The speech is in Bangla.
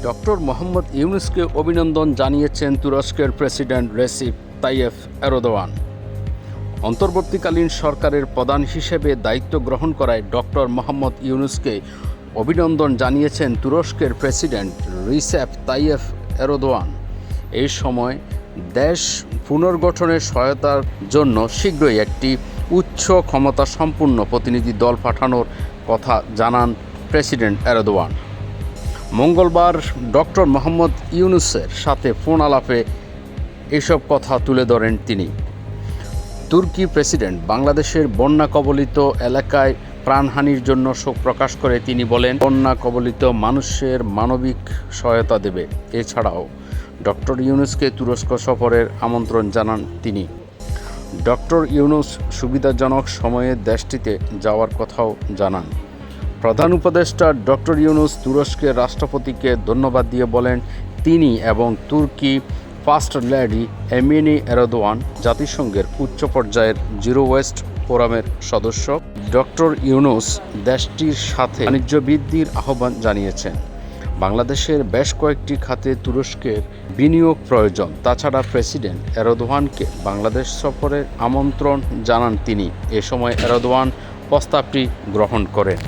ডক্টর মোহাম্মদ ইউনূসকে অভিনন্দন জানিয়েছেন তুরস্কের প্রেসিডেন্ট রেসিপ তাইয়েপ এরদোয়ান। অন্তর্বর্তীকালীন সরকারের প্রধান হিসেবে দায়িত্ব গ্রহণ করায় ডক্টর মোহাম্মদ ইউনূসকে অভিনন্দন জানিয়েছেন তুরস্কের প্রেসিডেন্ট রিসেপ তাইয়েপ এরদোয়ান। এই সময় দেশ পুনর্গঠনের সহায়তার জন্য শীঘ্রই একটি উচ্চ ক্ষমতাসম্পন্ন প্রতিনিধি দল পাঠানোর কথা জানান প্রেসিডেন্ট এরদোয়ান। মঙ্গলবার ডক্টর মোহাম্মদ ইউনূসের সাথে ফোন আলাপে এসব কথা তুলে ধরেন তিনি। তুর্কি প্রেসিডেন্ট বাংলাদেশের বন্যা কবলিত এলাকায় প্রাণহানির জন্য শোক প্রকাশ করে তিনি বলেন, বন্যা কবলিত মানুষের মানবিক সহায়তা দেবে। এছাড়াও ডক্টর ইউনূসকে তুরস্ক সফরের আমন্ত্রণ জানান তিনি। ডক্টর ইউনূস সুবিধাজনক সময়ে দেশটিতে যাওয়ার কথাও জানান। প্রধান উপদেষ্টা ডক্টর ইউনূস তুরস্কের রাষ্ট্রপতিকে ধন্যবাদ দিয়ে বলেন, তিনি এবং তুর্কি ফার্স্ট লেডি এমিনি এরদোয়ান জাতিসংঘের উচ্চ পর্যায়ের জিরো ওয়েস্ট ফোরামের সদস্য। ডক্টর ইউনূস দেশটির সাথে বাণিজ্য বৃদ্ধির আহ্বান জানিয়েছেন। বাংলাদেশের বেশ কয়েকটি খাতে তুরস্কের বিনিয়োগ প্রয়োজন। তাছাড়া প্রেসিডেন্ট এরদোয়ানকে বাংলাদেশ সফরের আমন্ত্রণ জানান তিনি। এ সময় এরদোয়ান প্রস্তাবটি গ্রহণ করেন।